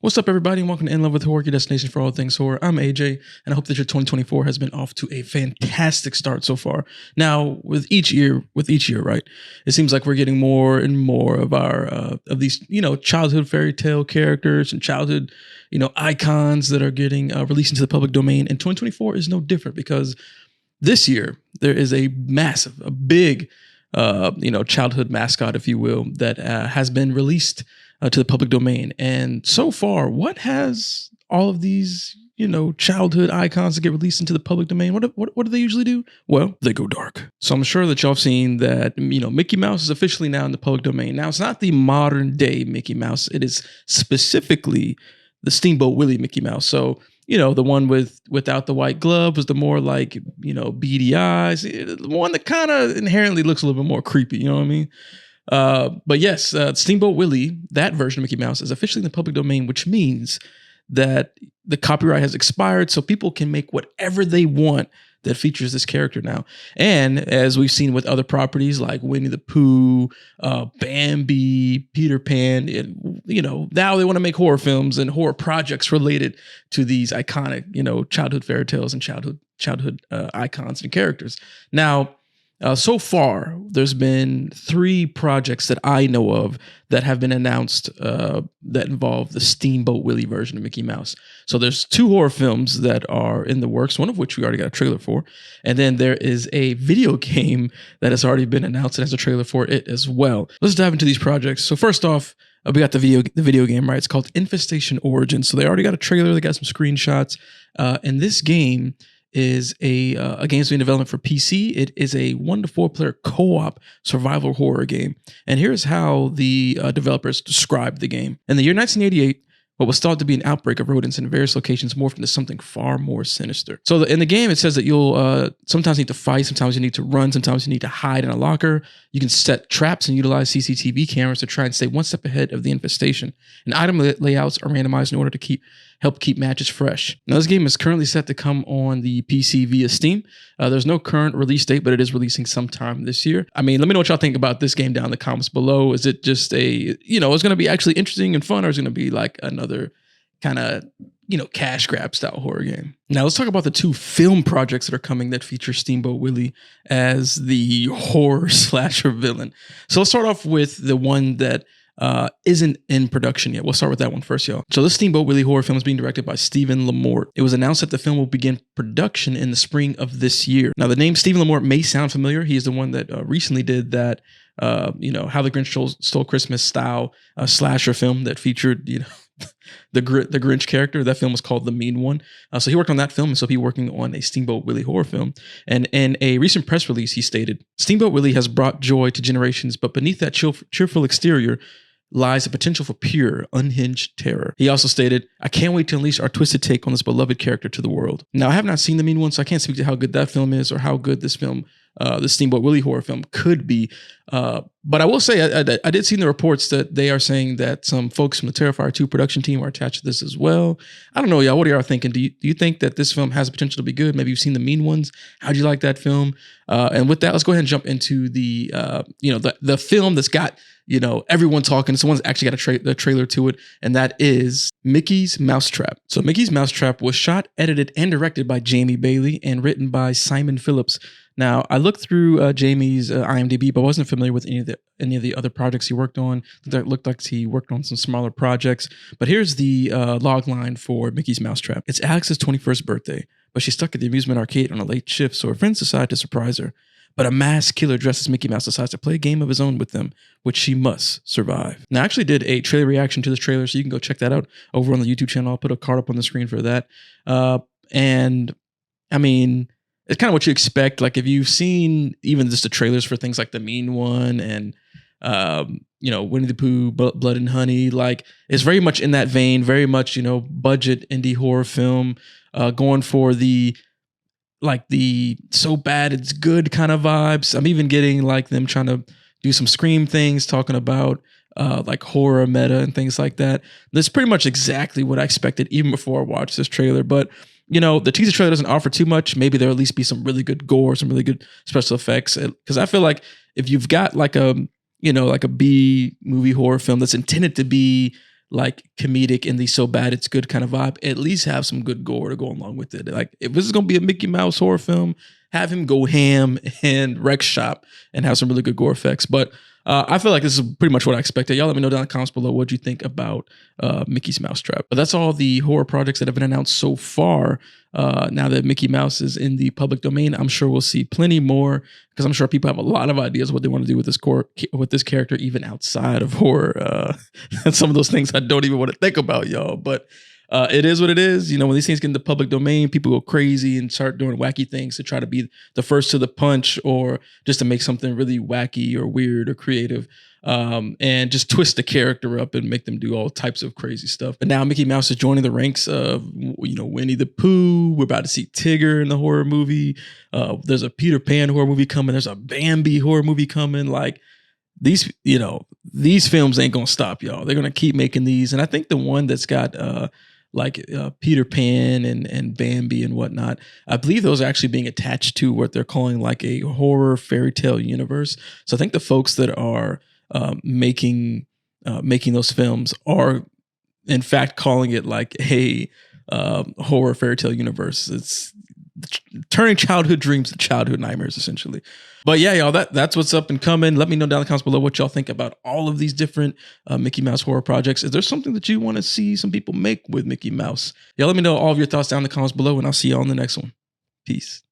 What's up, everybody, and welcome to In Love with Horror, your destination for all things horror. I'm AJ, and I hope that your 2024 has been off to a fantastic start so far. Now, with each year, right, it seems like we're getting more and more of our of these, childhood fairy tale characters and childhood, icons that are getting released into the public domain. And 2024 is no different because this year there is a big, childhood mascot, if you will, that has been released to the public domain. And so far, what has all of these, childhood icons that get released into the public domain, what do they usually do? Well, they go dark. So I'm sure that y'all have seen that, Mickey Mouse is officially now in the public domain. Now, it's not the modern day Mickey Mouse. It is specifically the Steamboat Willie Mickey Mouse. So, the one without the white glove was the more like, beady eyes, the one that kind of inherently looks a little bit more creepy. You know what I mean? But yes, Steamboat Willie, that version of Mickey Mouse, is officially in the public domain, which means that the copyright has expired, so people can make whatever they want that features this character now. And as we've seen with other properties like Winnie the Pooh, Bambi, Peter Pan, and, now they want to make horror films and horror projects related to these iconic, childhood fairy tales and childhood icons and characters. Now, so far, there's been 3 projects that I know of that have been announced that involve the Steamboat Willie version of Mickey Mouse. So there's 2 horror films that are in the works, one of which we already got a trailer for. And then there is a video game that has already been announced and has a trailer for it as well. Let's dive into these projects. So first off, we got the video game, right? It's called Infestation Origins. So they already got a trailer. They got some screenshots. And this game is a game that's being developed for PC. It is a 1 to 4 player co-op survival horror game. And here's how the developers described the game. In the year 1988, what was thought to be an outbreak of rodents in various locations morphed into something far more sinister. So in the game, it says that you'll sometimes need to fight, sometimes you need to run, sometimes you need to hide in a locker. You can set traps and utilize CCTV cameras to try and stay one step ahead of the infestation. And item layouts are randomized in order to help keep matches fresh. Now, this game is currently set to come on the PC via Steam. There's no current release date, but it is releasing sometime this year. I mean, let me know what y'all think about this game down in the comments below. Is it just it's going to be actually interesting and fun, or is it going to be like another kind of, cash grab style horror game? Now, let's talk about the 2 film projects that are coming that feature Steamboat Willie as the horror slasher villain. So let's start off with the one that isn't in production yet. We'll start with that one first, y'all. So this Steamboat Willie horror film is being directed by Stephen LaMorte. It was announced that the film will begin production in the spring of this year. Now, the name Stephen LaMorte may sound familiar. He is the one that recently did that, How the Grinch Stole Christmas style slasher film that featured, the Grinch character. That film was called The Mean One. So he worked on that film, and so he's working on a Steamboat Willie horror film. And in a recent press release, he stated, "Steamboat Willie has brought joy to generations, but beneath that cheerful exterior lies the potential for pure, unhinged terror." He also stated, "I can't wait to unleash our twisted take on this beloved character to the world." Now, I have not seen The Mean One, so I can't speak to how good that film is or how good this film, the Steamboat Willie horror film, could be. But I will say, I did see in the reports that they are saying that some folks from the Terrifier 2 production team are attached to this as well. I don't know, y'all. What are y'all thinking? Do you think that this film has the potential to be good? Maybe you've seen The Mean Ones. How'd you like that film? And with that, let's go ahead and jump into the film that's got, everyone talking. Someone's actually got a trailer to it, and that is Mickey's Mousetrap. So Mickey's Mousetrap was shot, edited, and directed by Jamie Bailey and written by Simon Phillips. Now, I looked through Jamie's IMDb, but wasn't familiar with any of the other projects he worked on. That looked like he worked on some smaller projects. But here's the log line for Mickey's Mousetrap. It's Alex's 21st birthday, but she's stuck at the amusement arcade on a late shift, so her friends decide to surprise her. But a masked killer dressed as Mickey Mouse decides to play a game of his own with them, which she must survive. Now, I actually did a trailer reaction to this trailer, so you can go check that out over on the YouTube channel. I'll put a card up on the screen for that. And I mean, it's kind of what you expect. Like, if you've seen even just the trailers for things like The Mean One and, Winnie the Pooh, Blood and Honey, like, it's very much in that vein, very much, budget indie horror film, going for the so bad it's good kind of vibes. I'm even getting like them trying to do some Scream things, talking about like horror meta and things like that. That's pretty much exactly what I expected even before I watched this trailer. But the teaser trailer doesn't offer too much. Maybe there'll at least be some really good gore, some really good special effects. Because I feel like if you've got like a B movie horror film that's intended to be like comedic and the so bad it's good kind of vibe, at least have some good gore to go along with it. Like if this is gonna be a Mickey Mouse horror film, have him go ham and wreck shop and have some really good gore effects. But I feel like this is pretty much what I expected. Y'all let me know down in the comments below what you think about Mickey's Mousetrap. But that's all the horror projects that have been announced so far. Now that Mickey Mouse is in the public domain, I'm sure we'll see plenty more because I'm sure people have a lot of ideas what they want to do with this character, even outside of horror. And some of those things I don't even want to think about, y'all. But it is what it is. You know, when these things get in the public domain, people go crazy and start doing wacky things to try to be the first to the punch or just to make something really wacky or weird or creative. And just twist the character up and make them do all types of crazy stuff. But now Mickey Mouse is joining the ranks of, you know, Winnie the Pooh. We're about to see Tigger in the horror movie. There's a Peter Pan horror movie coming. There's a Bambi horror movie coming. Like these, you know, these films ain't gonna stop, y'all. They're gonna keep making these. And I think the one that's got Peter Pan and Bambi and whatnot, I believe those are actually being attached to what they're calling like a horror fairy tale universe. So I think the folks that are making those films are in fact calling it like a horror fairy tale universe. It's turning childhood dreams to childhood nightmares, essentially. But yeah, y'all, that's what's up and coming. Let me know down in the comments below what y'all think about all of these different Mickey Mouse horror projects. Is there something that you want to see some people make with Mickey Mouse? Y'all let me know all of your thoughts down in the comments below, and I'll see y'all on the next one. Peace.